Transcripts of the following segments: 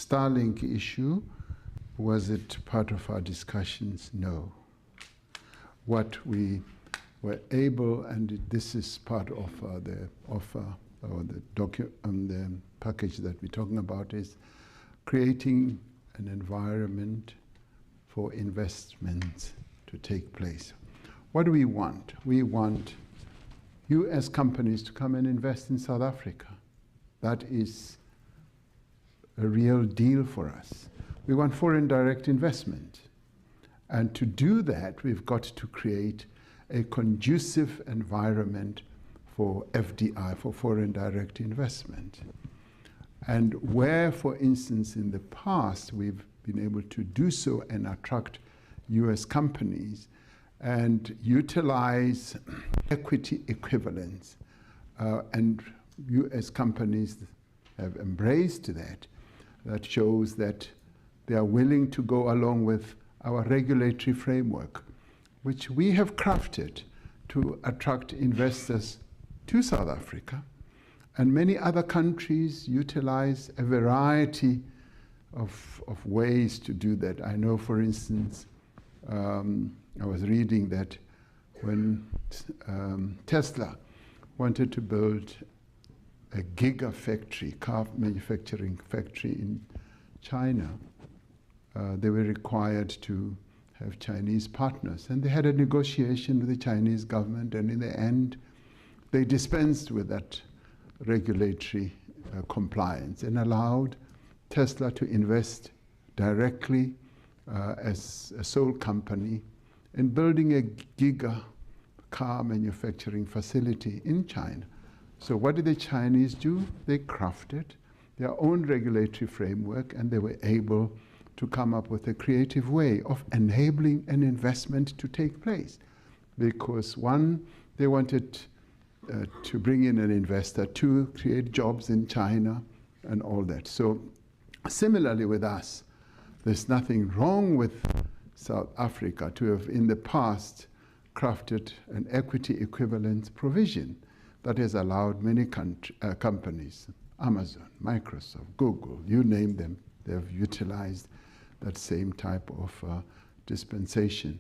Starlink issue, was it part of our discussions? No. What we were able, and this is part of the offer or the package that we're talking about, is creating an environment for investments to take place. What do we want? We want US companies to come and invest in South Africa. That is a real deal for us. We want foreign direct investment. And to do that, we've got to create a conducive environment for FDI, for foreign direct investment. And where, for instance, in the past, we've been able to do so and attract US companies and utilize equity equivalents, and US companies have embraced that. That shows that they are willing to go along with our regulatory framework, which we have crafted to attract investors to South Africa. And many other countries utilize a variety of ways to do that. I know, for instance, I was reading that when Tesla wanted to build a gigafactory, car manufacturing factory in China, they were required to have Chinese partners. And they had a negotiation with the Chinese government, and in the end, they dispensed with that regulatory compliance and allowed Tesla to invest directly as a sole company in building a giga car manufacturing facility in China. So what did the Chinese do? They crafted their own regulatory framework, and they were able to come up with a creative way of enabling an investment to take place. Because one, they wanted to bring in an investor, two, create jobs in China and all that. So similarly with us, there's nothing wrong with South Africa to have in the past crafted an equity equivalence provision that has allowed many companies, Amazon, Microsoft, Google, you name them, they have utilized that same type of dispensation.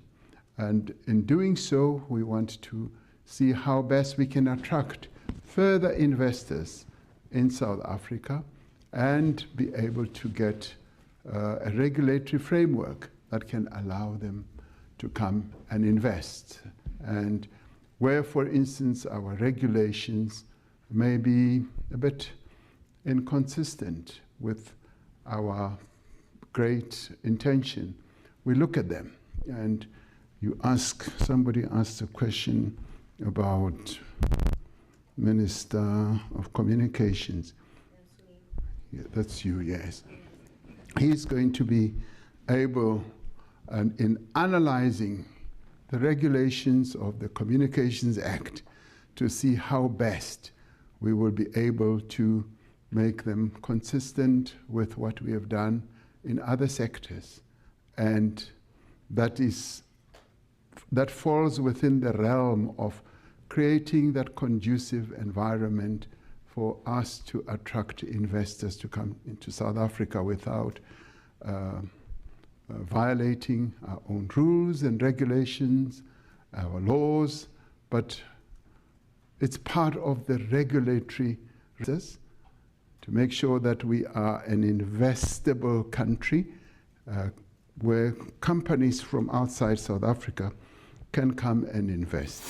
And in doing so, we want to see how best we can attract further investors in South Africa and be able to get a regulatory framework that can allow them to come and invest. And where, for instance, our regulations may be a bit inconsistent with our great intention, we look at them. And somebody asked a question about Minister of Communications. Yeah, that's you, yes. He's going to be able, in analyzing the regulations of the Communications Act, to see how best we will be able to make them consistent with what we have done in other sectors. And that falls within the realm of creating that conducive environment for us to attract investors to come into South Africa without violating our own rules and regulations, our laws, but it's part of the regulatory process to make sure that we are an investable country where companies from outside South Africa can come and invest.